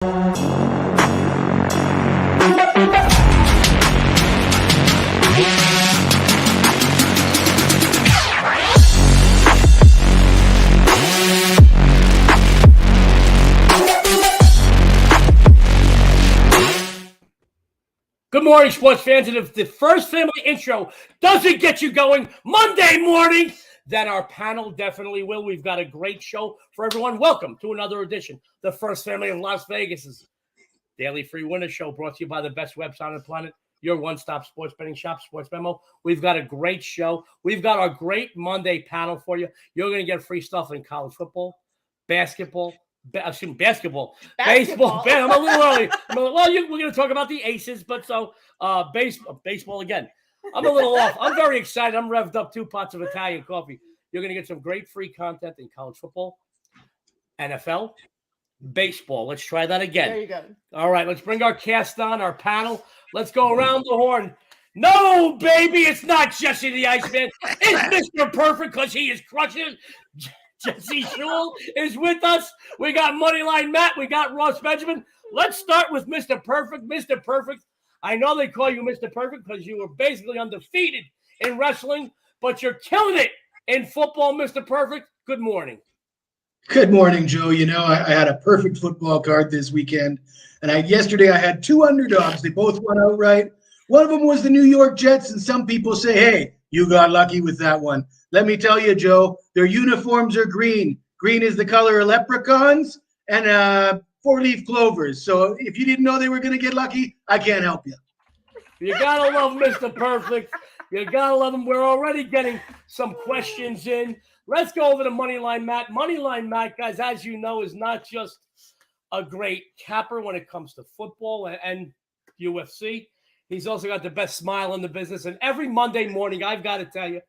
Good morning, sports fans. And if the first family intro doesn't get you going Monday morning, then our panel definitely will. We've got a great show for everyone. Welcome to another edition, the First Family of Las Vegas's Daily Free Winner Show, brought to you by the best website on the planet, your one-stop sports betting shop, Sports Memo. We've got a great show. We've got our great Monday panel for you. You're going to get free stuff in college football, basketball, baseball. I'm a little early. We're going to talk about the Aces, but baseball again. I'm a little off. I'm very excited. I'm revved up 2 pots of Italian coffee. You're going to get some great free content in college football, NFL, baseball. Let's try that again. There you go. All right, let's bring our cast on, our panel. Let's go around the horn. No, baby, it's not Jesse the Iceman. It's Mr. Perfect because he is crushing it. Jesse Schule is with us. We got Moneyline Matt. We got Ross Benjamin. Let's start with Mr. Perfect. Mr. Perfect, I know they call you Mr. Perfect because you were basically undefeated in wrestling, but you're killing it in football, Mr. Perfect. Good morning. Good morning, Joe. You know, I had a perfect football card this weekend, and yesterday I had 2 underdogs. They both went outright. One of them was the New York Jets, and some people say, hey, you got lucky with that one. Let me tell you, Joe, their uniforms are green. Green is the color of leprechauns and 4-leaf clovers. So if you didn't know they were going to get lucky, I can't help you. You got to love Mr. Perfect. You got to love him. We're already getting some questions in. Let's go over to Moneyline Matt. Moneyline Matt, guys, as you know, is not just a great capper when it comes to football and UFC. He's also got the best smile in the business. And every Monday morning, I've got to tell you,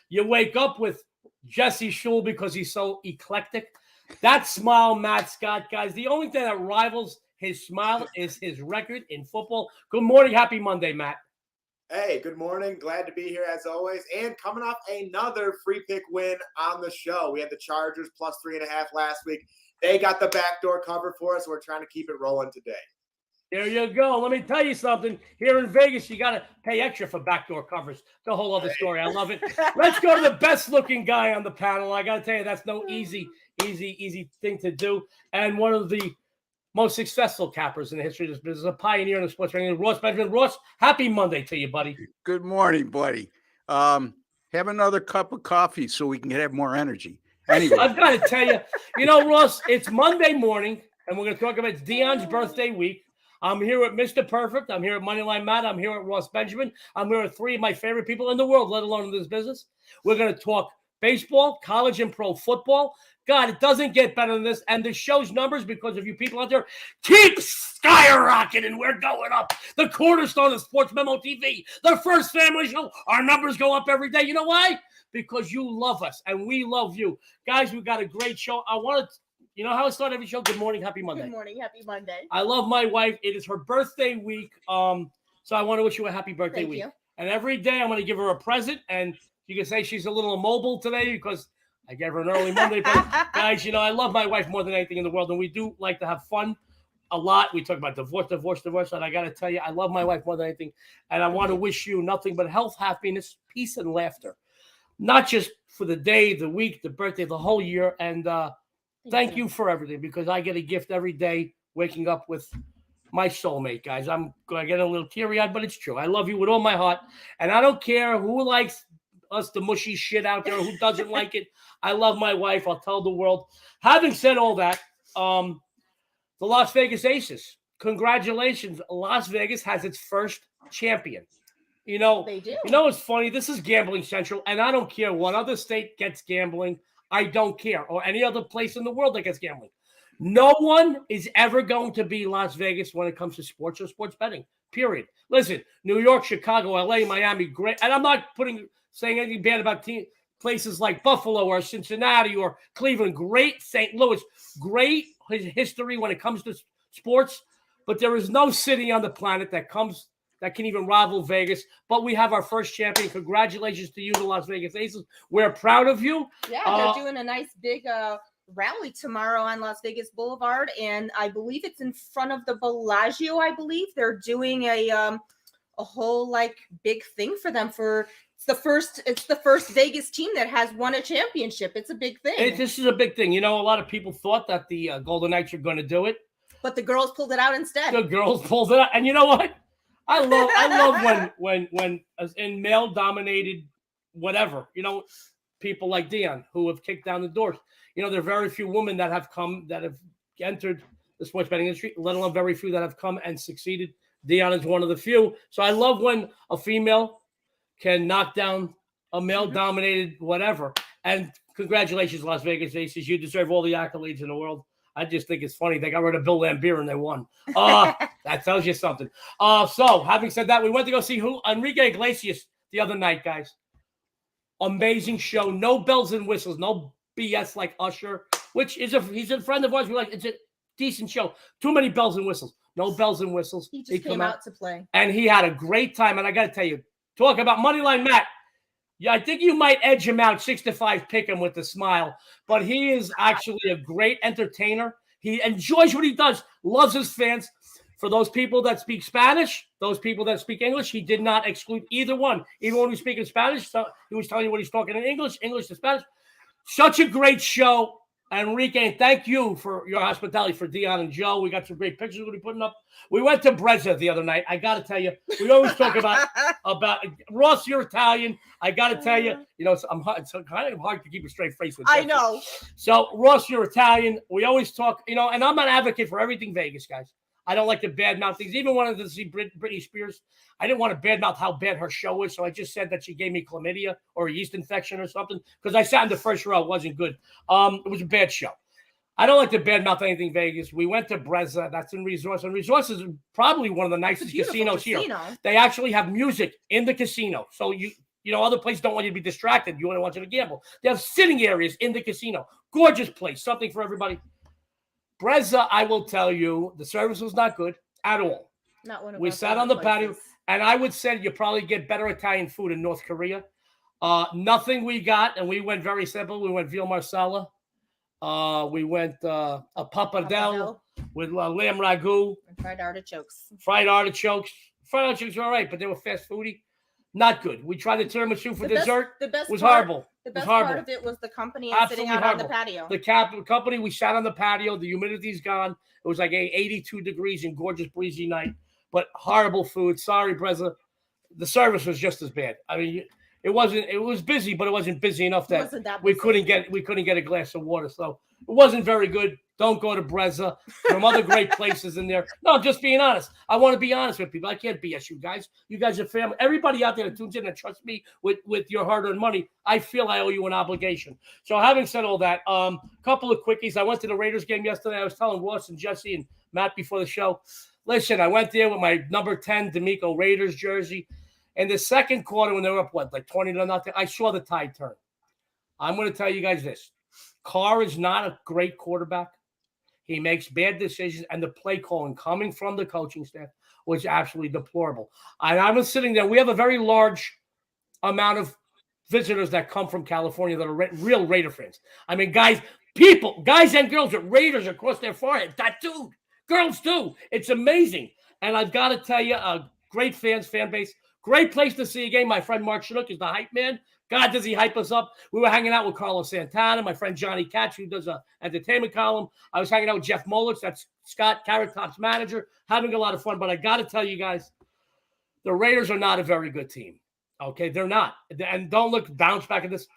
you wake up with Jesse Schule because he's so eclectic. That smile Matt's got, guys, the only thing that rivals his smile is his record in football. Good morning. Happy Monday, Matt. Hey, good morning. Glad to be here as always. And coming off another free pick win on the show. We had the Chargers plus 3.5 last week. They got the backdoor cover for us. We're trying to keep it rolling today. There you go. Let me tell you something. Here in Vegas, you got to pay extra for backdoor covers. It's a whole other story. I love it. Let's go to the best-looking guy on the panel. I got to tell you, that's no easy thing to do. And one of the most successful cappers in the history of this business, a pioneer in the sports ring, Ross Benjamin. Ross, happy Monday to you, buddy. Good morning, buddy. Have another cup of coffee so we can have more energy. Anyway, I've got to tell you, you know, Ross, it's Monday morning, and we're going to talk about Dionne's birthday week. I'm here with Mr. Perfect. I'm here at Moneyline Matt. I'm here at Ross Benjamin. I'm here with 3 of my favorite people in the world, let alone in this business. We're going to talk baseball, college and pro football. God, it doesn't get better than this. And the show's numbers, because of you people out there, keep skyrocketing. We're going up. The cornerstone of Sports Memo TV, the First Family Show. Our numbers go up every day. You know why? Because you love us and we love you. Guys, we've got a great show. You know how I start every show? Good morning, happy Monday. Good morning, happy Monday. I love my wife. It is her birthday week. So I want to wish you a happy birthday week. You. And every day I'm going to give her a present. And you can say she's a little immobile today because I gave her an early Monday present. Guys, you know, I love my wife more than anything in the world. And we do like to have fun a lot. We talk about divorce. And I got to tell you, I love my wife more than anything. And I want to wish you nothing but health, happiness, peace, and laughter. Not just for the day, the week, the birthday, the whole year. And thank you for everything, because I get a gift every day waking up with my soulmate, guys. I'm going to get a little teary-eyed, but it's true. I love you with all my heart. And I don't care who likes us, the mushy shit out there, who doesn't like it. I love my wife. I'll tell the world. Having said all that, the Las Vegas Aces, congratulations. Las Vegas has its first champion. You know, They do. You know what's funny? This is Gambling Central, and I don't care what other state gets gambling. I don't care. Or any other place in the world that gets gambling. No one is ever going to be Las Vegas when it comes to sports or sports betting, period. Listen, New York, Chicago, LA, Miami, great. And I'm not saying anything bad about places like Buffalo or Cincinnati or Cleveland. Great. St. Louis, great history when it comes to sports. But there is no city on the planet that can even rival Vegas. But we have our first champion. Congratulations to you, the Las Vegas Aces. We're proud of you. Yeah, they're doing a nice big rally tomorrow on Las Vegas Boulevard, and I believe it's in front of the Bellagio. I believe they're doing a whole like big thing for them. It's the first Vegas team that has won a championship. It's a big thing. This is a big thing. A lot of people thought that the Golden Knights were going to do it, but the girls pulled it out instead. The girls pulled it out, and you know what? I love when in male dominated whatever, people like Dionne who have kicked down the doors. There are very few women that have entered the sports betting industry, let alone very few that have come and succeeded. Dionne is one of the few. So I love when a female can knock down a male-dominated whatever. And congratulations, Las Vegas Aces. You deserve all the accolades in the world. I just think it's funny. They got rid of Bill Lambier and they won. That tells you something. So having said that, we went to go see Enrique Iglesias the other night, guys. Amazing show. No bells and whistles. No BS like Usher, which he's a friend of ours. We're like, it's a decent show. Too many bells and whistles. No bells and whistles. He just came out to play. And he had a great time. And I got to tell you, talk about Moneyline Matt. Yeah, I think you might edge him out 6-5, pick him with a smile. But he is actually a great entertainer. He enjoys what he does, loves his fans. For those people that speak Spanish, those people that speak English, he did not exclude either one. Even when we speak in Spanish, so he was telling you what he's talking in English, English to Spanish. Such a great show. Enrique, and thank you for your hospitality for Dionne and Joe. We got some great pictures we'll be putting up. We went to Brezza the other night. I got to tell you, we always talk about Ross, you're Italian. I got to tell you, it's kind of hard to keep a straight face with. I know. So Ross, you're Italian. We always talk, and I'm an advocate for everything Vegas, guys. I don't like to badmouth things. Even wanted to see Britney Spears. I didn't want to badmouth how bad her show is, so I just said that she gave me chlamydia or a yeast infection or something because I sat in the first row. It wasn't good. It was a bad show. I don't like to badmouth anything Vegas. We went to Brezza. That's in Resorts. And Resorts is probably one of the nicest casinos here. They actually have music in the casino. So, other places don't want you to be distracted. You want you to gamble. They have sitting areas in the casino. Gorgeous place. Something for everybody. Brezza, I will tell you, the service was not good at all. Not one of we sat on the patio, and I would say you probably get better Italian food in North Korea. Nothing we got, and we went very simple. We went veal marsala. We went a pappardelle with lamb ragu. And fried artichokes. Fried artichokes were all right, but they were fast foody. Not good. We tried the tiramisu for dessert. The best was horrible. The best part of it was the company and sitting out on the patio. The company, we sat on the patio. The humidity's gone. It was like 82 degrees and gorgeous breezy night, but horrible food. Sorry, Brezza. The service was just as bad. I mean, it was busy, but it wasn't busy enough that we couldn't get a glass of water. So it wasn't very good. Don't go to Brezza. There are other great places in there. No, just being honest. I want to be honest with people. I can't BS you guys. You guys are family. Everybody out there that tunes in and trusts me with your hard-earned money, I feel I owe you an obligation. So having said all that, couple of quickies. I went to the Raiders game yesterday. I was telling Ross and Jesse and Matt before the show. Listen, I went there with my number 10 D'Amico Raiders jersey. In the second quarter, when they were up, 20-0, I saw the tide turn. I'm going to tell you guys this. Carr is not a great quarterback. He makes bad decisions, and the play calling coming from the coaching staff was absolutely deplorable. And I was sitting there. We have a very large amount of visitors that come from California that are real Raider fans. I mean, guys and girls with Raiders across their forehead, tattooed. Girls too. It's amazing. And I've got to tell you, a great fan base. Great place to see a game. My friend Mark Chinook is the hype man. God, does he hype us up. We were hanging out with Carlos Santana, my friend Johnny Katz, who does an entertainment column. I was hanging out with Jeff Molitz, that's Scott Carrot Top's manager, having a lot of fun. But I got to tell you guys, the Raiders are not a very good team. Okay, they're not. And don't bounce back at this.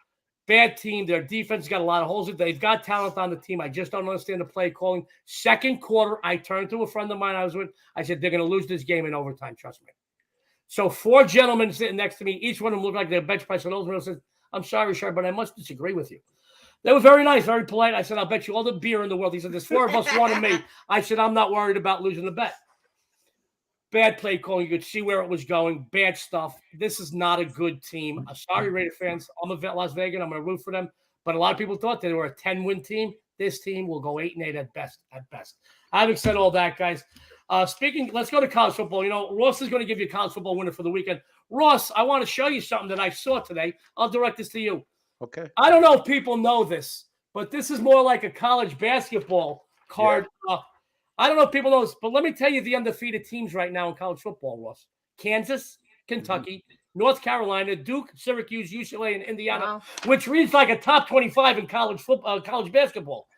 Bad team. Their defense got a lot of holes. They've got talent on the team. I just don't understand the play calling. Second quarter, I turned to a friend of mine I was with. I said, they're going to lose this game in overtime. Trust me. So 4 gentlemen sitting next to me, each one of them looked like their bench press. And those said, I'm sorry, Sharp, but I must disagree with you. They were very nice, very polite. I said, I'll bet you all the beer in the world. He said, there's 4 of us, 1 of me. I said, I'm not worried about losing the bet. Bad play calling. You could see where it was going. Bad stuff. This is not a good team. I'm sorry, Raider fans. I'm a Las Vegas. I'm going to root for them. But a lot of people thought they were a 10-win team. This team will go 8-8 at best. Having said all that, guys, let's go to college football. Ross is going to give you a college football winner for the weekend. Ross, I want to show you something that I saw today. I'll direct this to you. Okay. I don't know if people know this, but this is more like a college basketball card. Yeah. I don't know if people know this, but let me tell you the undefeated teams right now in college football, Ross. Kansas, Kentucky, North Carolina, Duke, Syracuse, UCLA, and Indiana, which reads like a top 25 in college football, college basketball.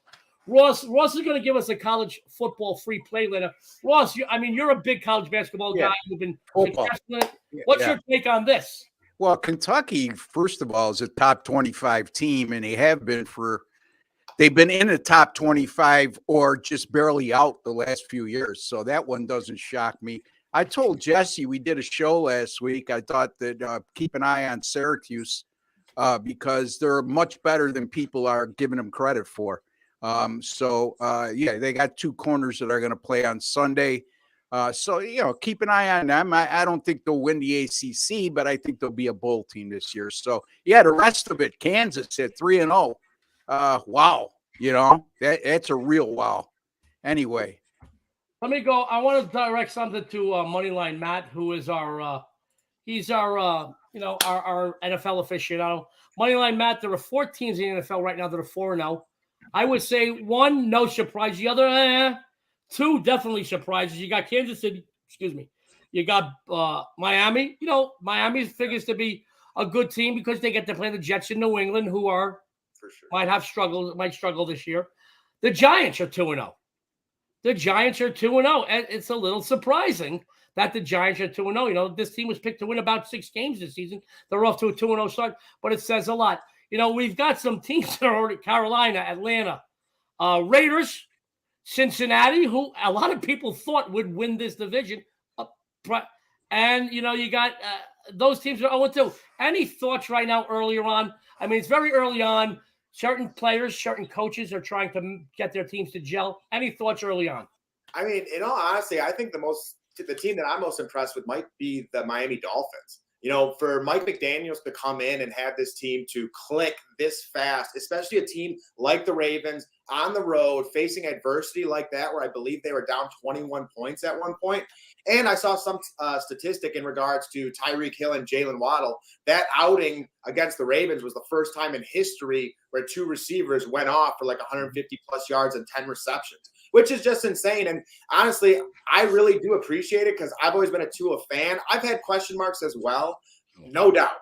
Ross is going to give us a college football free play later. Ross, you're a big college basketball guy. You've been successful. What's your take on this? Well, Kentucky, first of all, is a top 25 team, and they've been in the top 25 or just barely out the last few years. So that one doesn't shock me. I told Jesse, we did a show last week. I thought that keep an eye on Syracuse because they're much better than people are giving them credit for. They got two corners that are going to play on Sunday. Keep an eye on them. I don't think they'll win the ACC, but I think they'll be a bowl team this year. So, the rest of it, Kansas at 3-0. Wow. That's a real wow. Anyway. Let me go. I want to direct something to Moneyline Matt, who is our NFL aficionado. Moneyline Matt, there are 4 teams in the NFL right now that are 4-0. I would say 1, no surprise. The other, 2, definitely surprises. You got Kansas City, You got Miami. Miami figures to be a good team because they get to play the Jets in New England, who are for sure might struggle this year. The Giants are 2-0. The Giants are 2-0. And it's a little surprising that the Giants are 2-0. This team was picked to win about 6 games this season. They're off to a 2-0 start, but it says a lot. We've got some teams that are already Carolina, Atlanta, Raiders, Cincinnati, who a lot of people thought would win this division. And, you got those teams are 0-2. Any thoughts right now earlier on? It's very early on. Certain players, certain coaches are trying to get their teams to gel. Any thoughts early on? In all honesty, I think the team that I'm most impressed with might be the Miami Dolphins. For Mike McDaniels to come in and have this team to click this fast, especially a team like the Ravens on the road facing adversity like that, where I believe they were down 21 points at one point. And I saw some statistic in regards to Tyreek Hill and Jalen Waddle. That outing against the Ravens was the first time in history where 2 receivers went off for like 150 plus yards and 10 receptions, which is just insane. And honestly, I really do appreciate it because I've always been a Tua fan. I've had question marks as well, no doubt.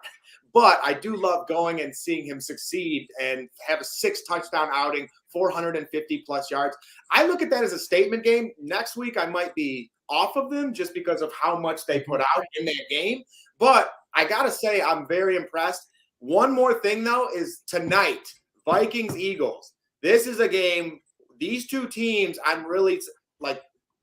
But I do love going and seeing him succeed and have a 6 touchdown outing, 450 plus yards. I look at that as a statement game. Next week, I might be off of them just because of how much they put out in that game. But I got to say, I'm very impressed. One more thing, though, is tonight, Vikings-Eagles. This is a game. These 2 teams, I'm really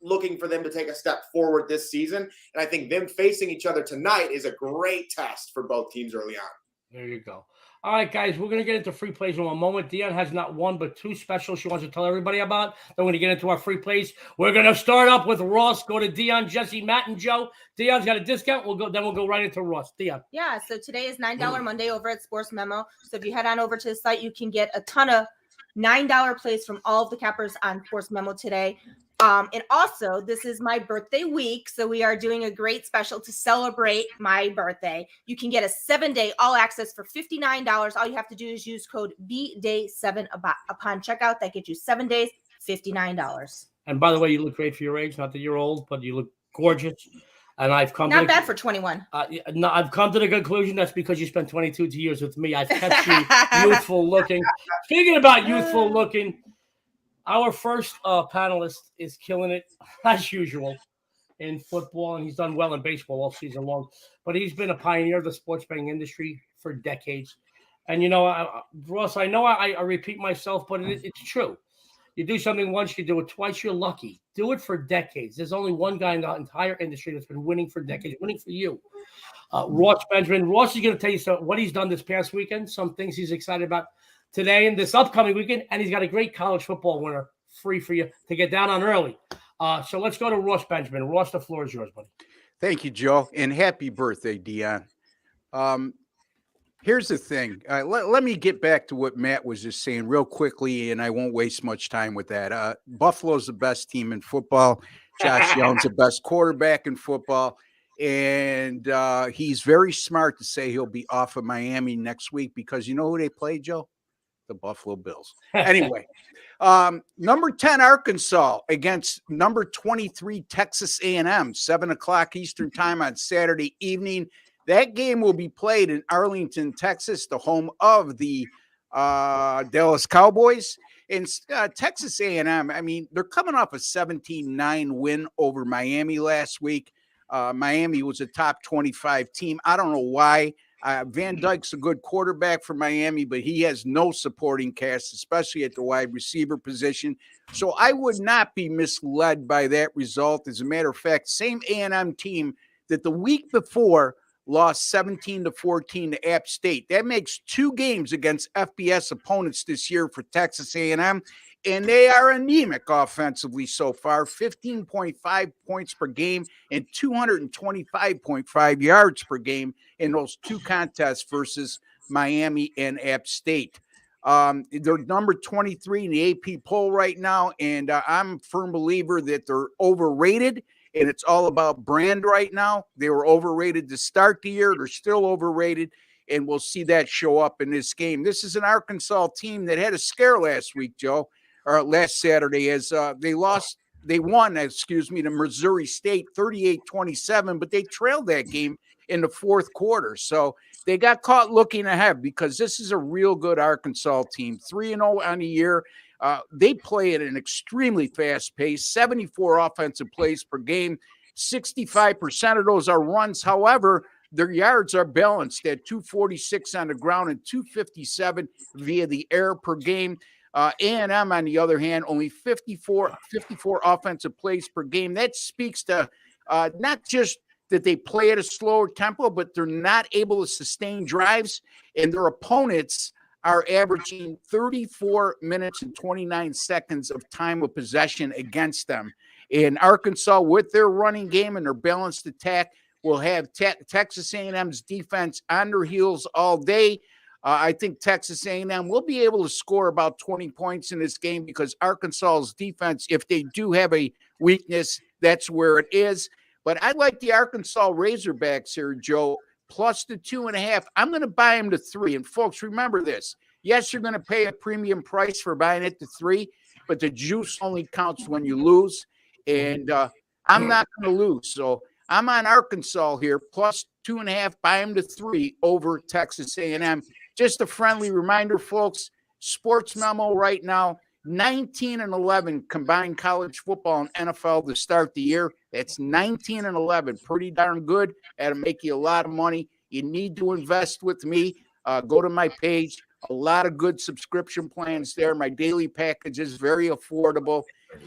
looking for them to take a step forward this season. And I think them facing each other tonight is a great test for both teams early on. There you go. All right, guys, we're going to get into free plays in one moment. Dionne has not 1 but 2 specials she wants to tell everybody about. Then we're going to get into our free plays. We're going to start up with Ross. Go to Dionne, Jesse, Matt, and Joe. Dionne's got a discount. We'll go right into Ross. Dionne. Yeah, so today is $9 Monday over at Sports Memo. So if you head on over to the site, you can get a ton of $9 plays from all of the cappers on Sports Memo today. And also, this is my birthday week, so we are doing a great special to celebrate my birthday. You can get a 7-day all access for $59. All you have to do is use code BDAY7 upon checkout. That gets you 7 days, $59. And by the way, you look great for your age. Not that you're old, but you look gorgeous. And I've come not bad for 21. No, I've come to the conclusion that's because you spent 22 years with me. I've kept you youthful looking. Speaking about youthful looking. Our first panelist is killing it, as usual, in football, and he's done well in baseball all season long. But he's been a pioneer of the sports betting industry for decades. And, Ross, I know I repeat myself, but it's true. You do something once, you do it twice, you're lucky. Do it for decades. There's only one guy in the entire industry that's been winning for decades, winning for you. Ross Benjamin. Ross is going to tell you what he's done this past weekend, some things he's excited about today and this upcoming weekend, and he's got a great college football winner free for you to get down on early. So let's go to Ross Benjamin. Ross, the floor is yours, buddy. Thank you, Joe, and happy birthday, Dionne. Here's the thing. Let me get back to what Matt was just saying real quickly, and I won't waste much time with that. Buffalo's the best team in football. Josh Allen's the best quarterback in football. And he's very smart to say he'll be off of Miami next week because you know who they play, Joe? the Buffalo Bills. Anyway, number 10 Arkansas against number 23 Texas A&M, 7 o'clock Eastern time on Saturday evening. That game will be played in Arlington, Texas, the home of the Dallas Cowboys. And Texas A&M, I mean, they're coming off a 17-9 win over Miami last week. Miami was a top 25 team. I don't know why. Van Dyke's a good quarterback for Miami, but he has no supporting cast, especially at the wide receiver position. So I would not be misled by that result. As a matter of fact, same A&M team that the week before lost 17-14 to App State. That makes 2 games against FBS opponents this year for Texas A&M, and they are anemic offensively so far, 15.5 points per game and 225.5 yards per game in those 2 contests versus Miami and App State. They're number 23 in the AP poll right now, and I'm a firm believer that they're overrated. And it's all about brand right now. They were overrated to start the year. They're still overrated, and we'll see that show up in this game. This is an Arkansas team that had a scare last week, Joe, or last Saturday, as they won to Missouri State 38-27, but they trailed that game in the fourth quarter. So they got caught looking ahead because this is a real good Arkansas team, 3-0 on the year. They play at an extremely fast pace, 74 offensive plays per game. 65% of those are runs. However, their yards are balanced at 246 on the ground and 257 via the air per game. A&M, on the other hand, only 54 offensive plays per game. That speaks to not just that they play at a slower tempo, but they're not able to sustain drives, and their opponents are averaging 34 minutes and 29 seconds of time of possession against them. In Arkansas, with their running game and their balanced attack, will have Texas A&M's defense on their heels all day. I think Texas A&M will be able to score about 20 points in this game because Arkansas's defense, if they do have a weakness, that's where it is. But I like the Arkansas Razorbacks here, Joe, plus the 2.5. I'm going to buy them to 3. And folks, remember this. Yes, you're going to pay a premium price for buying it to 3, but the juice only counts when you lose. And I'm not going to lose. So I'm on Arkansas here, plus 2.5, buy them to 3 over Texas A&M. Just a friendly reminder, folks, sports memo right now, 19-11 combined college football and NFL to start the year. That's 19-11. Pretty darn good. That'll make you a lot of money. You need to invest with me. Go to my page. A lot of good subscription plans there. My daily package is very affordable.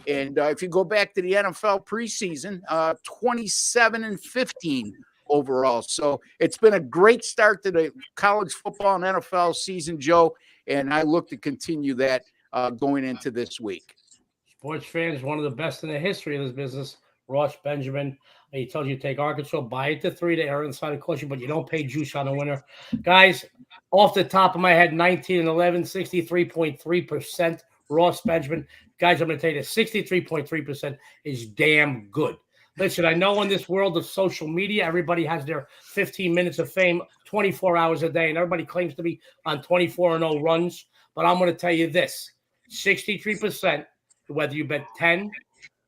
And if you go back to the NFL preseason, 27-15 overall. So it's been a great start to the college football and NFL season, Joe. And I look to continue that going into this week. Sports fans, one of the best in the history of this business, Ross Benjamin. He tells you to take Arkansas, buy it to 3 to err inside of caution, but you don't pay juice on the winner. Guys, off the top of my head, 19-11, 63.3%. Ross Benjamin. Guys, I'm going to tell you that 63.3% is damn good. Listen, I know in this world of social media, everybody has their 15 minutes of fame 24 hours a day, and everybody claims to be on 24-0 runs. But I'm going to tell you this, 63%, whether you bet $10,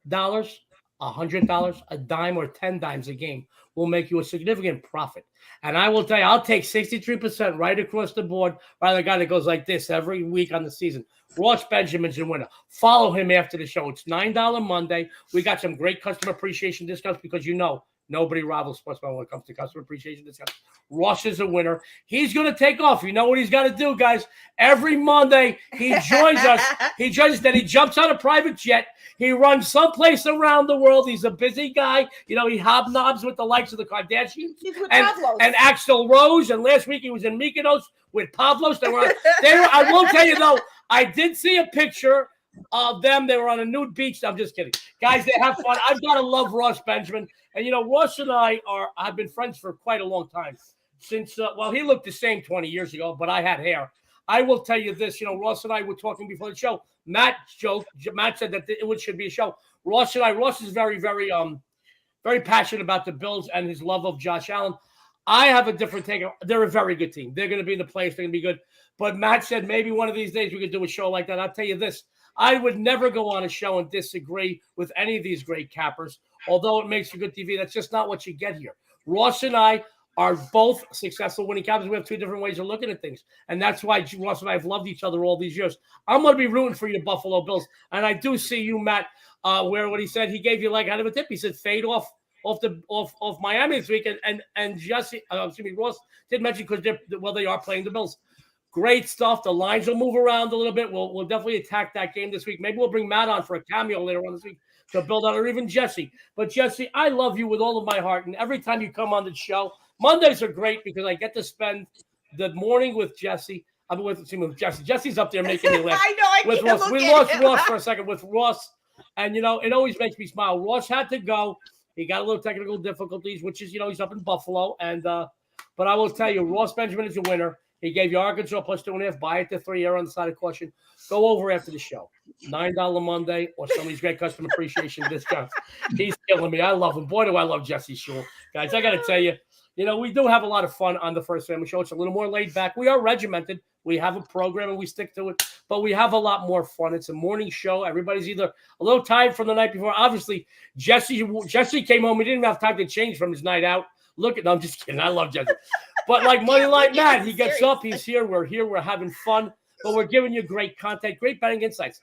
$100, a dime, or 10 dimes a game, will make you a significant profit. And I will tell you, I'll take 63% right across the board by the guy that goes like this every week on the season. Ross Benjamin's your winner. Follow him after the show. It's $9 Monday. We got some great customer appreciation discounts because you know nobody rivals sportsman when it comes to customer appreciation discounts. Ross is a winner. He's going to take off. You know what he's got to do, guys? Every Monday, he joins us. He jumps on a private jet. He runs someplace around the world. He's a busy guy. You know, he hobnobs with the likes of the Kardashians and Axl Rose. And last week he was in Mykonos with Pavlos. I will tell you, though, I did see a picture of them. They were on a nude beach. I'm just kidding. Guys, they have fun. I've got to love Ross Benjamin. And, you know, Ross and I've been friends for quite a long time. Since, he looked the same 20 years ago, but I had hair. I will tell you this, you know, Ross and I were talking before the show. Matt said that it should be a show. Ross is very, very, very passionate about the Bills and his love of Josh Allen. I have a different take. They're a very good team. They're going to be in the playoffs. They're going to be good. But Matt said maybe one of these days we could do a show like that. I'll tell you this. I would never go on a show and disagree with any of these great cappers, although it makes for good TV. That's just not what you get here. Ross and I are both successful winning cappers. We have two different ways of looking at things. And that's why Ross and I have loved each other all these years. I'm going to be rooting for you, Buffalo Bills. And I do see you, Matt, where what he said, he gave you like kind of a tip. He said fade off Miami this week, and Jesse, Ross did mention because they are playing the Bills. Great stuff. The lines will move around a little bit. We'll definitely attack that game this week. Maybe we'll bring Matt on for a cameo later on this week to build on, or even Jesse. But Jesse, I love you with all of my heart, and every time you come on the show, Mondays are great because I get to spend the morning with Jesse. I'm with Jesse. Jesse's up there making me laugh. I know. I with can't Ross. look We at lost him. Ross for a second with Ross, and it always makes me smile. Ross had to go. He got a little technical difficulties, which is, he's up in Buffalo. And but I will tell you, Ross Benjamin is a winner. He gave you Arkansas plus 2.5. Buy it to 3 on the side of caution. Go over after the show. $9 Monday or some of these great customer appreciation discounts. He's killing me. I love him. Boy, do I love Jesse Schule. Guys, I got to tell you, we do have a lot of fun on the First Family Show. It's a little more laid back. We are regimented. We have a program and we stick to it, but we have a lot more fun. It's a morning show. Everybody's either a little tired from the night before. Obviously, Jesse came home. He didn't even have time to change from his night out. No, I'm just kidding. I love Jesse. But like Moneyline Matt, he gets up. He's here. We're having fun, but we're giving you great content, great betting insights.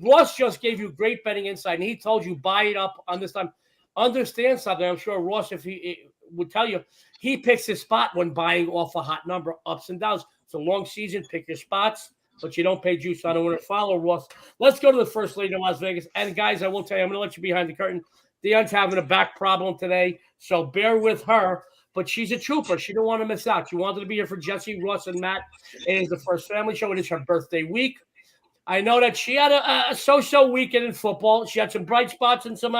Ross just gave you great betting insight, and he told you buy it up on this time. Understand something. I'm sure Ross, if he would tell you, he picks his spot when buying off a hot number, ups and downs. It's a long season. Pick your spots, but you don't pay juice on a winner. Follow Ross. Let's go to the first lady of Las Vegas. And guys, I will tell you, I'm going to let you behind the curtain. Dionne's having a back problem today, so bear with her. But she's a trooper. She didn't want to miss out. She wanted to be here for Jesse, Ross, and Matt. It is the First Family Show. It is her birthday week. I know that she had a so-so weekend in football. She had some bright spots and some,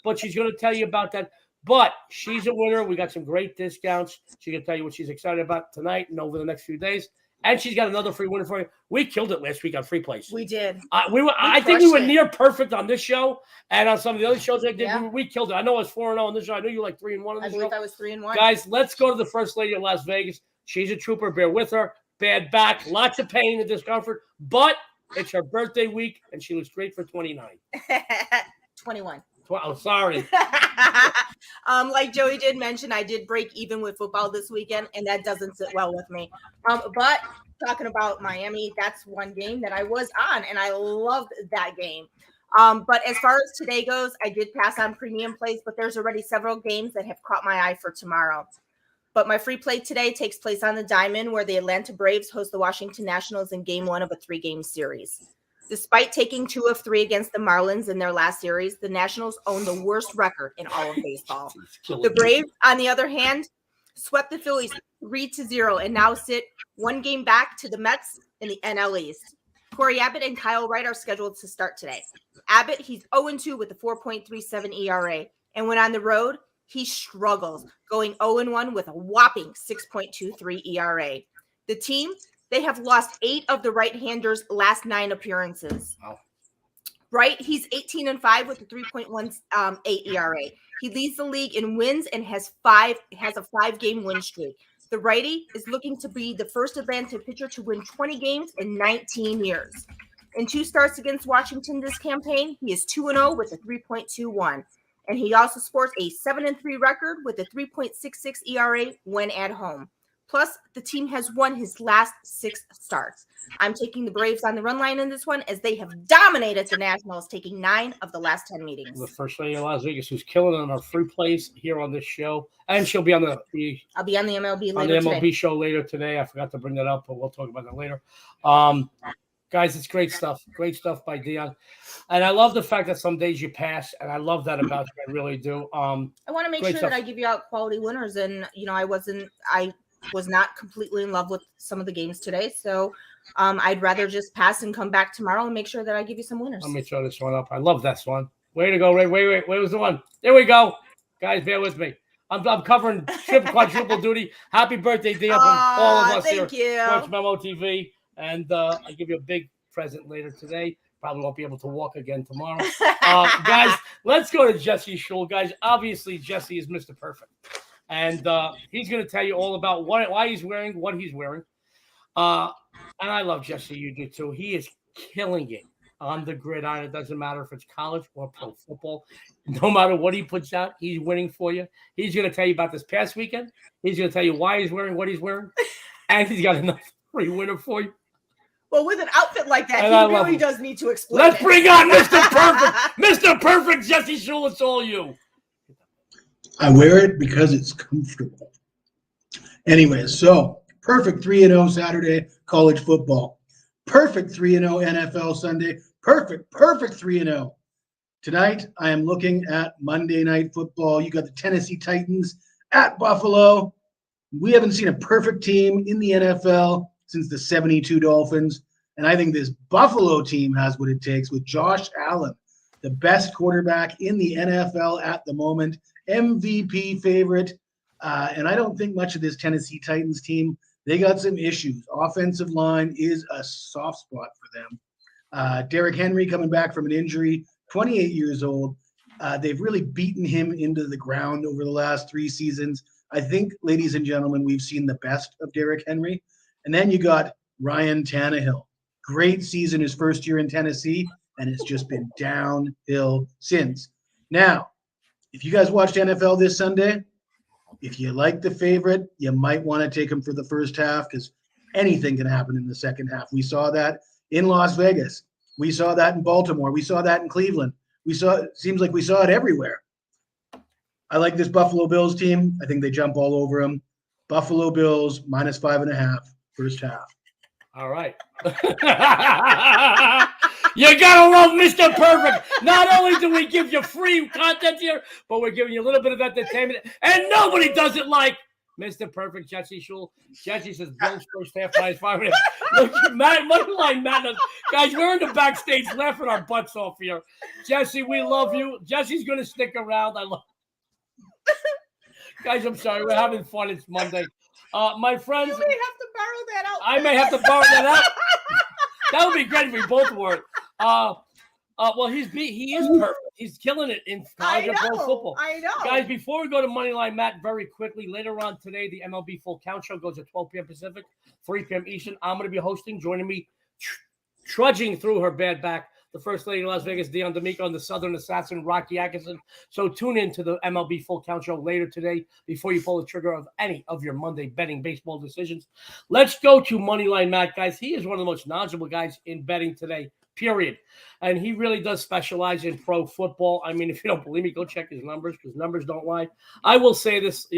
but she's going to tell you about that. But she's a winner. We got some great discounts. She can tell you what she's excited about tonight and over the next few days. And she's got another free winner for you. We killed it last week on Free Plays. We did. I think we were near perfect on this show, and on some of the other shows I did, we killed it. I know I was 4-0 on this show. I know you were like 3-1 on this show. I believe I was 3-1. Guys, let's go to the first lady of Las Vegas. She's a trooper. Bear with her. Bad back, lots of pain and discomfort, but it's her birthday week, and she looks great for 29. 21. Oh, sorry. Like Joey did mention, I did break even with football this weekend, and that doesn't sit well with me. But talking about Miami, that's one game that I was on, and I loved that game. But as far as today goes, I did pass on premium plays, but there's already several games that have caught my eye for tomorrow. But my free play today takes place on the Diamond, where the Atlanta Braves host the Washington Nationals in Game 1 of a 3-game series. Despite taking 2 of 3 against the Marlins in their last series, the Nationals own the worst record in all of baseball. The Braves, on the other hand, swept the Phillies 3-0 and now sit 1 game back to the Mets in the NL East. Corey Abbott and Kyle Wright are scheduled to start today. Abbott, he's 0-2 with a 4.37 ERA. And when on the road, he struggles, going 0-1 with a whopping 6.23 ERA. The team, they have lost 8 of the right-handers' last 9 appearances. Wow. Right? He's 18-5 with a 3.18 ERA. He leads the league in wins and has a 5-game win streak. The righty is looking to be the first Atlanta pitcher to win 20 games in 19 years. In 2 starts against Washington this campaign, he is 2-0 with a 3.21. And he also sports a 7-3 record with a 3.66 ERA when at home. Plus, the team has won his last 6 starts. I'm taking the Braves on the run line in this one, as they have dominated the Nationals, taking 9 of the last 10 meetings. The first lady of Las Vegas, who's killing it on our free plays here on this show, and she'll be on I'll be on the MLB later on the MLB today. show later today. I forgot to bring that up, but we'll talk about that later. Guys, it's great stuff. Great stuff by Dionne. And I love the fact that some days you pass, and I love that about you. I really do. I want to make sure that I give you out quality winners, and I was not completely in love with some of the games today, so I'd rather just pass and come back tomorrow and make sure that I give you some winners. Let me throw this one up. I love this one. Way to go, Ray. Wait. Where was the one? There we go. Guys, bear with me. I'm covering quadruple duty. Happy birthday, Dionne, from all of us thank here. you. Sports Memo TV. And I give you a big present later today. Probably won't be able to walk again tomorrow. Guys, let's go to Jesse Schule. Guys, obviously, Jesse is Mr. Perfect. And he's going to tell you all about why he's wearing what he's wearing. And I love Jesse. You do too. He is killing it on the gridiron. It doesn't matter if it's college or pro football. No matter what he puts out, he's winning for you. He's going to tell you about this past weekend. He's going to tell you why he's wearing what he's wearing. And he's got another free winner for you. Well, with an outfit like that, And he really does need to explain. Let's bring on Mr. Perfect. Mr. Perfect, Jesse Schule. It's all you. I wear it because it's comfortable. Anyway, so perfect 3-0 Saturday college football. Perfect 3-0 NFL Sunday. Perfect 3-0. Tonight, I am looking at Monday Night Football. You got the Tennessee Titans at Buffalo. We haven't seen a perfect team in the NFL since the 72 Dolphins. And I think this Buffalo team has what it takes with Josh Allen, the best quarterback in the NFL at the moment, MVP favorite. And I don't think much of this Tennessee Titans team. They got some issues. Offensive line is a soft spot for them. Derrick Henry coming back from an injury, 28 years old. They've really beaten him into the ground over the last 3 seasons. I think, ladies and gentlemen, we've seen the best of Derrick Henry. And then you got Ryan Tannehill. Great season his first year in Tennessee, and it's just been downhill since. Now, if you guys watched NFL this Sunday, if you like the favorite, you might want to take him for the first half because anything can happen in the second half. We saw that in Las Vegas. We saw that in Baltimore. We saw that in Cleveland. It seems like we saw it everywhere. I like this Buffalo Bills team. I think they jump all over them. Buffalo Bills -5.5 first half. All right. You gotta love Mr. Perfect. Not only do we give you free content here, but we're giving you a little bit of entertainment. And nobody does it like Mr. Perfect, Jesse Schule. Jesse says Bills first half -5.5. Look, Matt, Matt, guys, we're in the backstage laughing our butts off here. Jesse, we love you. Jesse's gonna stick around. I love. Guys, I'm sorry. We're having fun. It's Monday. My friends. You may have to borrow that out. I may have to borrow that out. That would be great if we both were. Well, he is perfect. He's killing it in college and pro football. I know. Guys, before we go to Moneyline Matt, very quickly, later on today, the MLB Full Count Show goes at 12 p.m. Pacific, 3 p.m. Eastern. I'm going to be hosting, joining me, trudging through her bad back, the First Lady of Las Vegas, Dionne D'Amico, and the Southern Assassin, Rocky Atkinson. So tune in to the MLB Full Count Show later today before you pull the trigger of any of your Monday betting baseball decisions. Let's go to Moneyline Matt, guys. He is one of the most knowledgeable guys in betting today, period. And he really does specialize in pro football. I mean, if you don't believe me, go check his numbers because numbers don't lie. I will say this,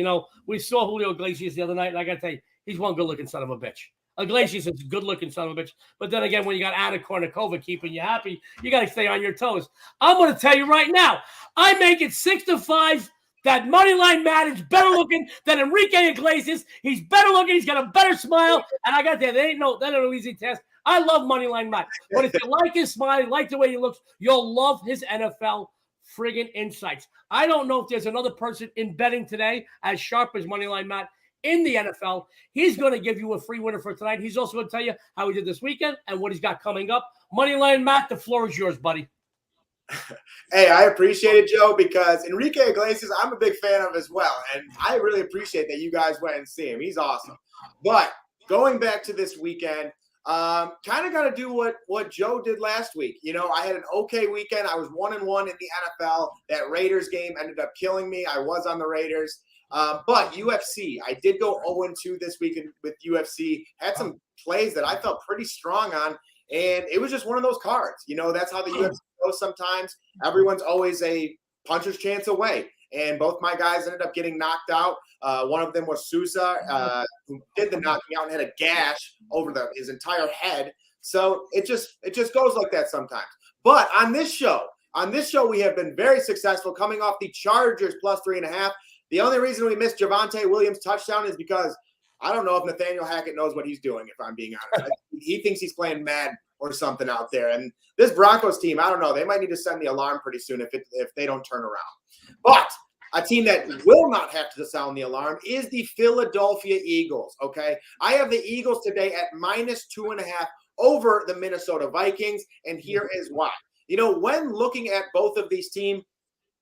we saw Julio Iglesias the other night, and I got to tell you, he's one good-looking son of a bitch. Iglesias is a good-looking son of a bitch. But then again, when you got Anna Kournikova keeping you happy, you got to stay on your toes. I'm going to tell you right now, I make it 6-5 that Moneyline Matt is better looking than Enrique Iglesias. He's better looking. He's got a better smile. And I got that. That ain't no easy test. I love Moneyline Matt. But if you like his smile, you like the way he looks, you'll love his NFL friggin' insights. I don't know if there's another person in betting today as sharp as Moneyline Matt in the NFL. He's going to give you a free winner for tonight. He's also going to tell you how he did this weekend and what he's got coming up. Moneyline Matt, the floor is yours, buddy. Hey, I appreciate it, Joe, because Enrique Iglesias, I'm a big fan of as well. And I really appreciate that you guys went and see him. He's awesome. But going back to this weekend, kind of got to do what Joe did last week. I had an okay weekend. I was 1-1 in the NFL. That Raiders game ended up killing me. I was on the Raiders. But UFC, I did go 0-2 this week with UFC. Had some plays that I felt pretty strong on, and it was just one of those cards. That's how the UFC goes sometimes. Everyone's always a puncher's chance away, and both my guys ended up getting knocked out. One of them was Sousa, who did the knocking out and had a gash over his entire head. So it just goes like that sometimes. But on this show, we have been very successful coming off the Chargers +3.5. The only reason we missed Javonte Williams' touchdown is because I don't know if Nathaniel Hackett knows what he's doing, if I'm being honest. He thinks he's playing Madden or something out there. And this Broncos team, I don't know. They might need to send the alarm pretty soon if they don't turn around. But a team that will not have to sound the alarm is the Philadelphia Eagles, okay? I have the Eagles today at -2.5 over the Minnesota Vikings, and here is why. When looking at both of these teams,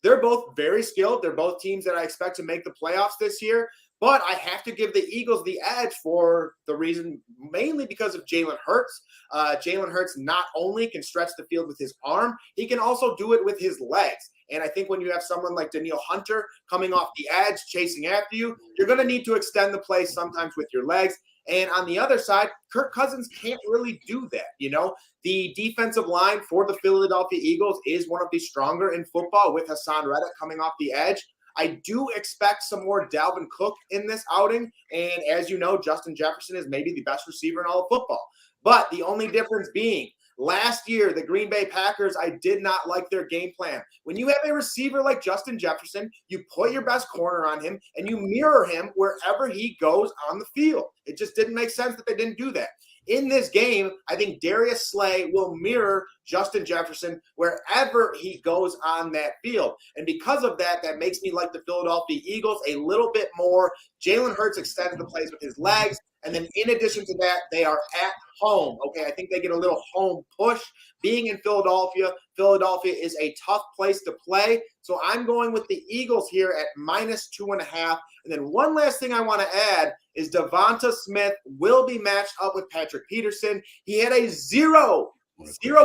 they're both very skilled. They're both teams that I expect to make the playoffs this year. But I have to give the Eagles the edge for the reason, mainly because of Jalen Hurts. Jalen Hurts not only can stretch the field with his arm, he can also do it with his legs. And I think when you have someone like Danielle Hunter coming off the edge, chasing after you, you're going to need to extend the play sometimes with your legs. And on the other side, Kirk Cousins can't really do that. You know, the defensive line for the Philadelphia Eagles is one of the stronger in football with Hassan Reddick coming off the edge. I do expect some more Dalvin Cook in this outing. And as you know, Justin Jefferson is maybe the best receiver in all of football. But the only difference being, last year, the Green Bay Packers, I did not like their game plan. When you have a receiver like Justin Jefferson, you put your best corner on him and you mirror him wherever he goes on the field. It just didn't make sense that they didn't do that. In this game, I think Darius Slay will mirror Justin Jefferson wherever he goes on that field. And because of that, that makes me like the Philadelphia Eagles a little bit more. Jalen Hurts extended the plays with his legs. And then in addition to that, they are at home. Okay, I think they get a little home push. Being in Philadelphia, Philadelphia is a tough place to play. So I'm going with the Eagles here at -2.5. And then one last thing I want to add is Devonta Smith will be matched up with Patrick Peterson. He had a zero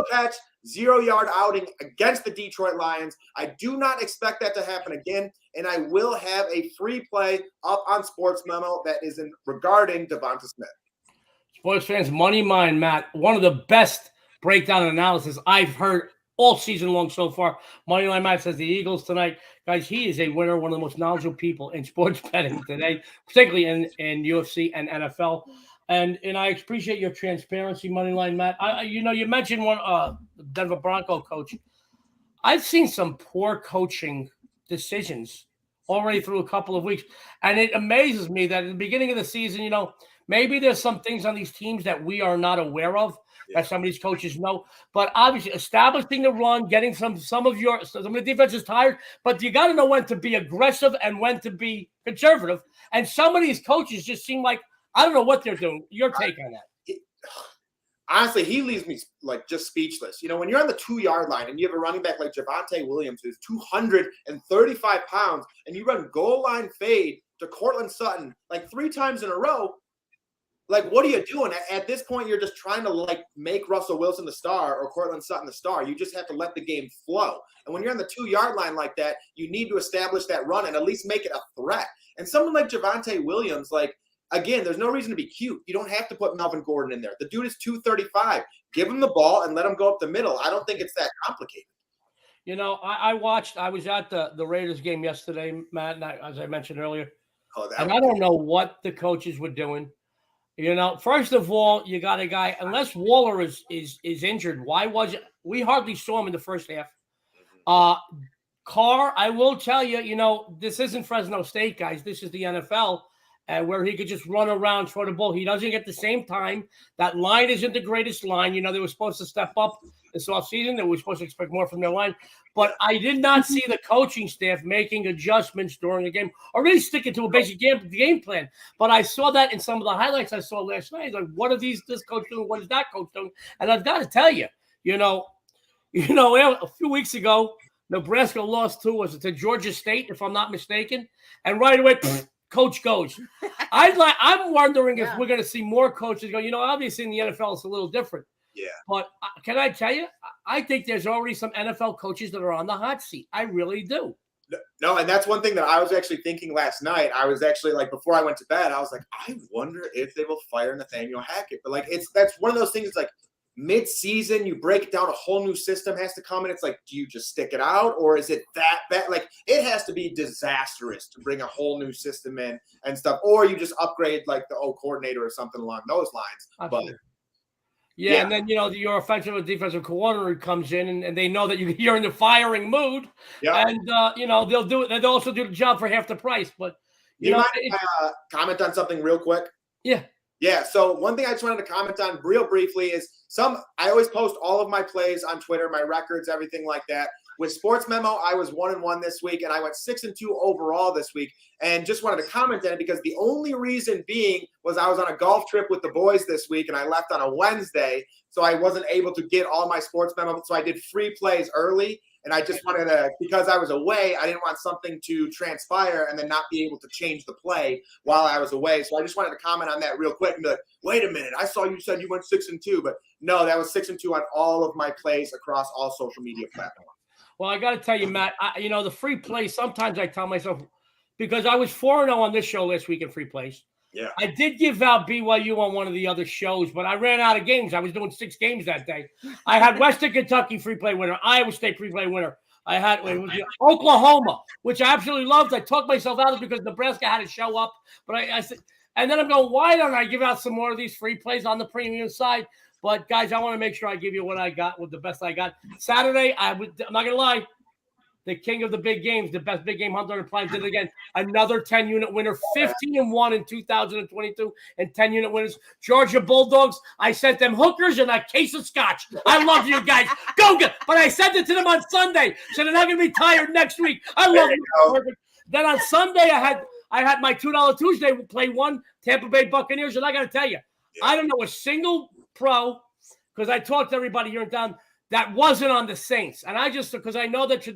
catch, 0 yard outing against the Detroit Lions. I do not expect that to happen again. And I will have a free play up on Sports Memo that is regarding Devonta Smith. Sports fans, money mine, Matt. One of the best breakdown analysis I've heard all season long so far. Moneyline Matt says the Eagles tonight. Guys, he is a winner, one of the most knowledgeable people in sports betting today, particularly in UFC and NFL. And I appreciate your transparency, Moneyline Matt. You mentioned one Denver Bronco coach. I've seen some poor coaching decisions already through a couple of weeks. And it amazes me that at the beginning of the season, maybe there's some things on these teams that we are not aware of that some of these coaches know. But obviously establishing the run, getting some of the defense is tired, but you got to know when to be aggressive and when to be conservative. And some of these coaches just seem like, I don't know what they're doing. Your take on that? Honestly, he leaves me just speechless. When you're on the 2 yard line and you have a running back like Javonte Williams, who's 235 pounds, and you run goal line fade to Cortland Sutton 3 times in a row, what are you doing? At this point, you're just trying to make Russell Wilson the star or Cortland Sutton the star. You just have to let the game flow. And when you're on the 2 yard line like that, you need to establish that run and at least make it a threat. And someone like Javonte Williams, again, there's no reason to be cute. You don't have to put Melvin Gordon in there. The dude is 235. Give him the ball and let him go up the middle. I don't think it's that complicated. I was at the Raiders game yesterday, Matt, and as I mentioned earlier. And I don't know what the coaches were doing. First of all, you got a guy, unless Waller is injured, why was it? We hardly saw him in the first half. Carr, I will tell you, this isn't Fresno State, guys. This is the NFL. Where he could just run around, throw the ball. He doesn't get the same time. That line isn't the greatest line. They were supposed to step up this offseason. They were supposed to expect more from their line. But I did not see the coaching staff making adjustments during the game or really sticking to a basic game plan. But I saw that in some of the highlights I saw last night. What are this coach doing? What is that coach doing? And I've got to tell you, a few weeks ago, Nebraska lost to Georgia State, if I'm not mistaken. And right away, coach goes. I'm wondering if we're going to see more coaches go. Obviously in the NFL it's a little different. Yeah. But can I tell you, I think there's already some NFL coaches that are on the hot seat. I really do. No, and that's one thing that I was actually thinking last night. I was actually before I went to bed, I was I wonder if they will fire Nathaniel Hackett. But that's one of those things. It's mid-season, you break it down, a whole new system has to come in. It's do you just stick it out, or is it that bad? It has to be disastrous to bring a whole new system in and stuff, or you just upgrade the coordinator or something along those lines. Absolutely. But yeah, and then your offensive and defensive coordinator comes in, and they know that you're in the firing mood. Yeah, and they'll do it. They'll also do the job for half the price. But you mind comment on something real quick? Yeah. Yeah, so one thing I just wanted to comment on real briefly is I always post all of my plays on Twitter, my records, everything like that. With Sports Memo, I was 1-1 this week, and I went 6-2 overall this week. And just wanted to comment on it because the only reason being was I was on a golf trip with the boys this week, and I left on a Wednesday, so I wasn't able to get all my Sports Memo. So I did free plays early. And I just wanted to, because I was away, I didn't want something to transpire and then not be able to change the play while I was away. So I just wanted to comment on that real quick and be like, wait a minute, I saw you said you went 6-2, but no, that was 6-2 on all of my plays across all social media platforms. Well, I got to tell you, Matt, the free plays, sometimes I tell myself, because I was 4-0 on this show last week in free plays. Yeah. I did give out BYU on one of the other shows, but I ran out of games. I was doing 6 games that day. I had Western Kentucky free play winner, Iowa State free play winner. I had Oklahoma, which I absolutely loved. I talked myself out of it because Nebraska had to show up. But I said, and then I'm going, why don't I give out some more of these free plays on the premium side? But guys, I want to make sure I give you what I got with the best I got. Saturday, I'm not going to lie. The king of the big games, the best big game hunter in Prime did it again. Another 10-unit winner, 15-1 in 2022, and 10-unit winners. Georgia Bulldogs, I sent them hookers and a case of scotch. I love you guys. Go get, but I sent it to them on Sunday, so they're not going to be tired next week. I love you. Then on Sunday, I had my $2 Tuesday play one, Tampa Bay Buccaneers, and I got to tell you, I don't know a single pro, because I talked to everybody here in town, that wasn't on the Saints. And I just, because I know that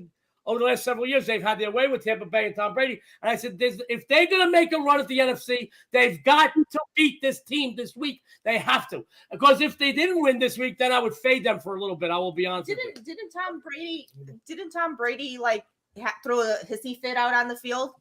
over the last several years, they've had their way with Tampa Bay and Tom Brady. And I said, if they're going to make a run at the NFC, they've got to beat this team this week. They have to. Because if they didn't win this week, then I would fade them for a little bit. I will be honest with you. Didn't Tom Brady like throw a hissy fit out on the field?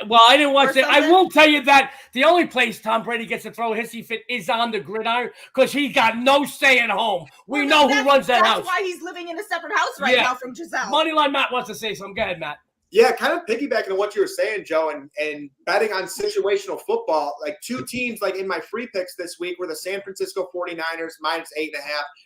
Well, I didn't watch it. I will tell you that the only place Tom Brady gets to throw a hissy fit is on the gridiron because he got no say at home. We know who runs that house. That's why he's living in a separate house right now from Giselle. Moneyline Matt wants to say something. Go ahead, Matt. Yeah, kind of piggybacking on what you were saying, Joe, and betting on situational football. Like 2 teams, like in my free picks this week, were the San Francisco 49ers -8.5,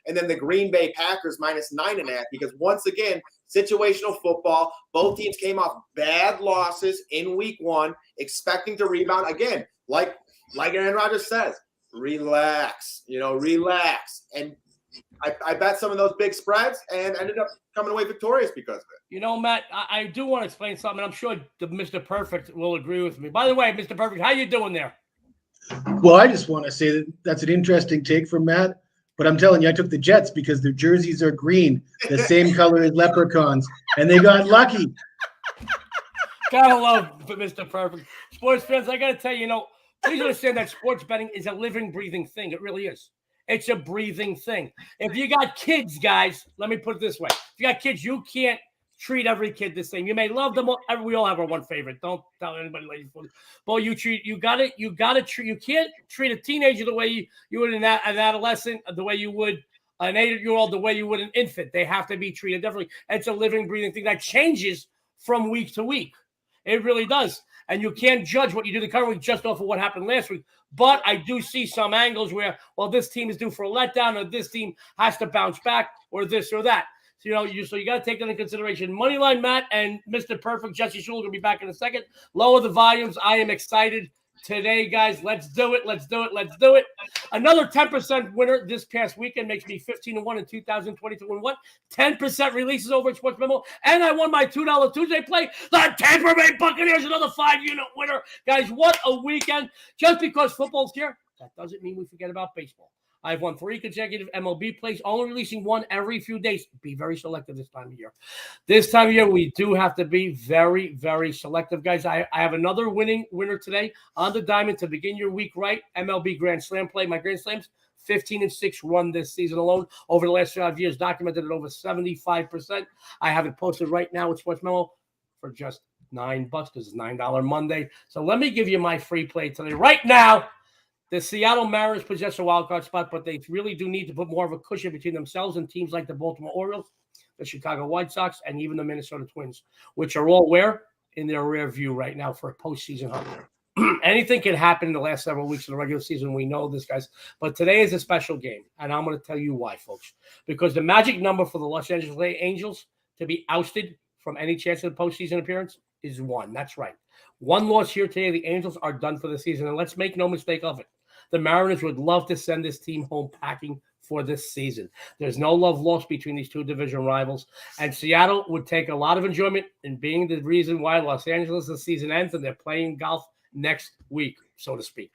and then the Green Bay Packers -9.5. Because once again, situational football, both teams came off bad losses in week 1, expecting to rebound. Again, like Aaron Rodgers says, relax, relax. And I bet some of those big spreads and ended up coming away victorious because of it. Matt, I do want to explain something. I'm sure Mr. Perfect will agree with me. By the way, Mr. Perfect, how you doing there? Well, I just want to say that that's an interesting take from Matt. But I'm telling you, I took the Jets because their jerseys are green, the same color as leprechauns, and they got lucky. Gotta love Mr. Perfect. Sports fans, I gotta tell you, please understand that sports betting is a living, breathing thing. It really is. It's a breathing thing. If you got kids, guys, let me put it this way. If you got kids, you can't treat every kid the same. You may love them all. We all have our one favorite. Don't tell anybody, ladies. But you can't treat a teenager the way you would an adolescent, the way you would an 8-year-old, the way you would an infant. They have to be treated differently. It's a living, breathing thing that changes from week to week. It really does. And you can't judge what you do the current week just off of what happened last week. But I do see some angles where, well, this team is due for a letdown, or this team has to bounce back, or this or that. So, you got to take that into consideration. Moneyline Matt and Mr. Perfect, Jesse Schule, going to be back in a second. Lower the volumes. I am excited today, guys. Let's do it. Let's do it. Let's do it. Another 10% winner this past weekend makes me 15-1 in 2022. And what? 10% releases over at Sports Memo. And I won my $2 Tuesday play. The Tampa Bay Buccaneers, another 5-unit winner. Guys, what a weekend. Just because football's here, that doesn't mean we forget about baseball. I've won 3 consecutive MLB plays, only releasing one every few days. Be very selective this time of year. This time of year, we do have to be very, very selective, guys. I have another winner today on the diamond to begin your week right. MLB Grand Slam play. My Grand Slams, 15-6 run this season alone. Over the last 5 years, documented at over 75%. I have it posted right now with Sports Memo for just $9 because it's $9 Monday. So let me give you my free play today. Right now, the Seattle Mariners possess a wild card spot, but they really do need to put more of a cushion between themselves and teams like the Baltimore Orioles, the Chicago White Sox, and even the Minnesota Twins, which are all where? In their rear view right now for a postseason hunt. Anything can happen in the last several weeks of the regular season. We know this, guys. But today is a special game, and I'm going to tell you why, folks. Because the magic number for the Los Angeles Angels to be ousted from any chance of a postseason appearance is 1. That's right. 1 loss here today. The Angels are done for the season, and let's make no mistake of it. The Mariners would love to send this team home packing for this season. There's no love lost between these 2 division rivals, and Seattle would take a lot of enjoyment in being the reason why Los Angeles' season ends and they're playing golf next week, so to speak.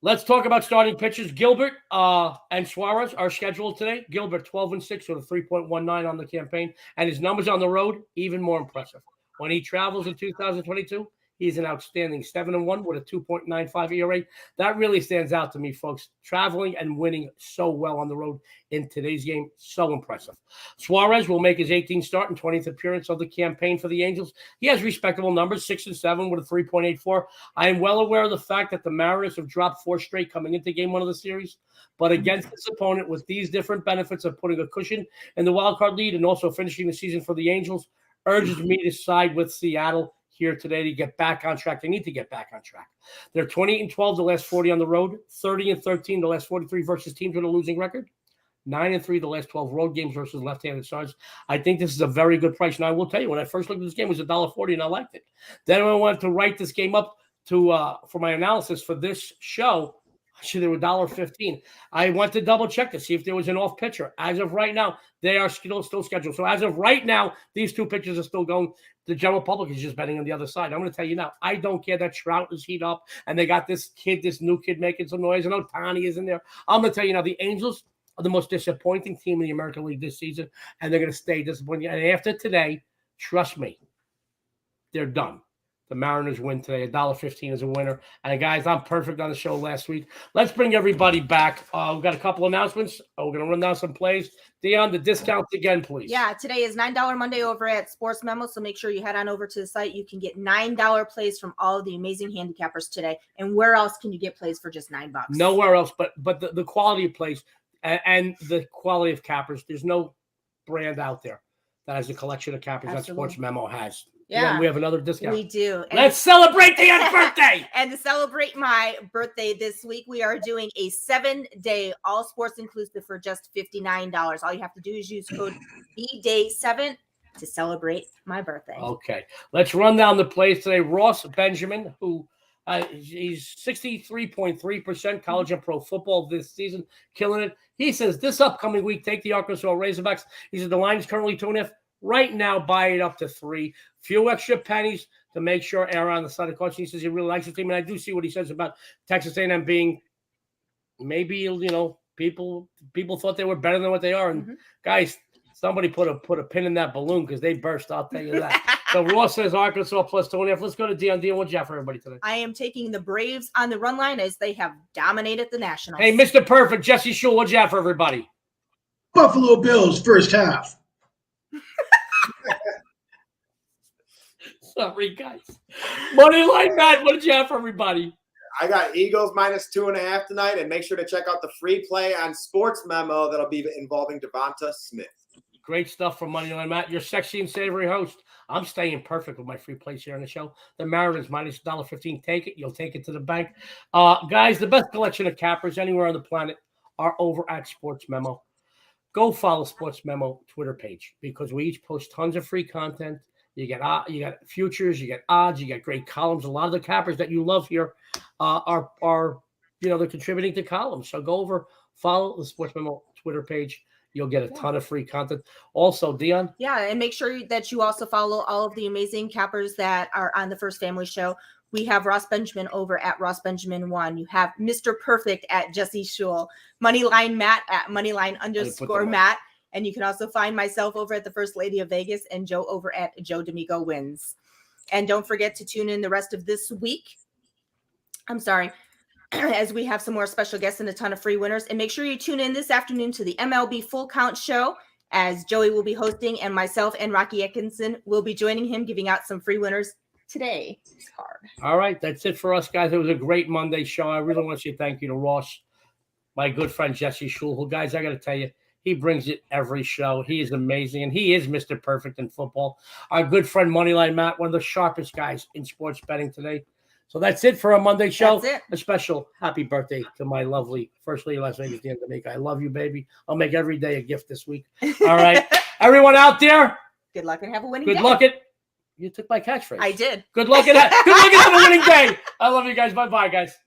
Let's talk about starting pitchers. Gilbert and Suarez are scheduled today. Gilbert 12-6 with a 3.19 on the campaign, and his numbers on the road even more impressive. When he travels in 2022, he's an outstanding 7-1 with a 2.95 ERA. That really stands out to me, folks. Traveling and winning so well on the road in today's game, so impressive. Suarez will make his 18th start and 20th appearance of the campaign for the Angels. He has respectable numbers, 6-7 with a 3.84. I am well aware of the fact that the Mariners have dropped 4 straight coming into game 1 of the series, but against this opponent with these different benefits of putting a cushion in the wild card lead and also finishing the season for the Angels urges me to side with Seattle here today to get back on track. They need to get back on track. They're 28-12 the last 40 on the road, 30-13 the last 43 versus teams with a losing record, 9-3 the last 12 road games versus left-handed starters. I think this is a very good price. And I will tell you, when I first looked at this game, it was $1.40 and I liked it. Then when I wanted to write this game up for my analysis for this show, actually, they were $1.15. I went to double check to see if there was an off pitcher. As of right now, they are still scheduled. So as of right now, these 2 pitchers are still going. The general public is just betting on the other side. I'm going to tell you now, I don't care that Trout is heat up and they got this new kid making some noise. And Ohtani is in there. I'm going to tell you now, the Angels are the most disappointing team in the American League this season, and they're going to stay disappointing. And after today, trust me, they're done. The Mariners win today. $1.15 is a winner. And guys, I'm perfect on the show last week. Let's bring everybody back. We've got a couple announcements. We're going to run down some plays. Dionne, the discounts again, please. Yeah, today is $9 Monday over at Sports Memo, so make sure you head on over to the site. You can get $9 plays from all of the amazing handicappers today. And where else can you get plays for just $9? Nowhere else, but the quality of plays and the quality of cappers. There's no brand out there that has a collection of cappers that Sports Memo has. Yeah, we have another discount. We do. And let's celebrate Dionne's birthday. And to celebrate my birthday this week, we are doing a 7-day all sports inclusive for just $59. All you have to do is use code BDAY7 to celebrate my birthday. Okay, let's run down the plays today. Ross Benjamin, who he's 63.3% college and pro football this season, killing it. He says this upcoming week, take the Arkansas Razorbacks. He said the line is currently 2.5. Right now, buy it up to 3. Few extra pennies to make sure err on the side of caution. He says he really likes the team, and I do see what he says about Texas A&M being maybe, people thought they were better than what they are. And guys, somebody put a pin in that balloon because they burst. I'll tell you that. So Ross says Arkansas plus 2.5. Let's go to Dionne. Dionne, what you have for everybody today? I am taking the Braves on the run line as they have dominated the Nationals. Hey, Mr. Perfect, Jesse Schule, what you have for everybody? Buffalo Bills first half. Sorry, guys. Moneyline Matt, what did you have for everybody? I got Eagles minus 2.5 tonight, and make sure to check out the free play on Sports Memo that'll be involving Devonta Smith. Great stuff from Moneyline Matt, your sexy and savory host. I'm staying perfect with my free plays here on the show. The Mariners minus $1.15. Take it. You'll take it to the bank. Guys, the best collection of cappers anywhere on the planet are over at Sports Memo. Go follow Sports Memo Twitter page because we each post tons of free content. You got futures, you get odds, you get great columns. A lot of the cappers that you love here are they're contributing to columns. So go over, follow the Sports Memo Twitter page. You'll get a ton of free content. Also, Dionne. Yeah, and make sure that you also follow all of the amazing cappers that are on the First Family Show. We have Ross Benjamin over at Ross Benjamin 1. You have Mr. Perfect at Jesse Schule, Moneyline Matt at Moneyline_Matt. And you can also find myself over at the First Lady of Vegas and Joe over at Joe D'Amico Wins. And don't forget to tune in the rest of this week. As we have some more special guests and a ton of free winners. And make sure you tune in this afternoon to the MLB Full Count Show as Joey will be hosting and myself and Rocky Atkinson will be joining him, giving out some free winners today. It's hard. All right. That's it for us, guys. It was a great Monday show. I really want to say thank you to Ross, my good friend Jesse Schule, who, guys, I got to tell you, he brings it every show. He is amazing, and he is Mr. Perfect in football. Our good friend Moneyline Matt, one of the sharpest guys in sports betting today. So that's it for a Monday show. That's it. A special happy birthday to my lovely First Lady Las Vegas, Dionne D'Amico. I love you, baby. I'll make every day a gift this week. All right. Everyone out there. Good luck and have a winning day. Good luck at – you took my catchphrase. I did. Good luck at that. Good luck at the winning day. I love you guys. Bye-bye, guys.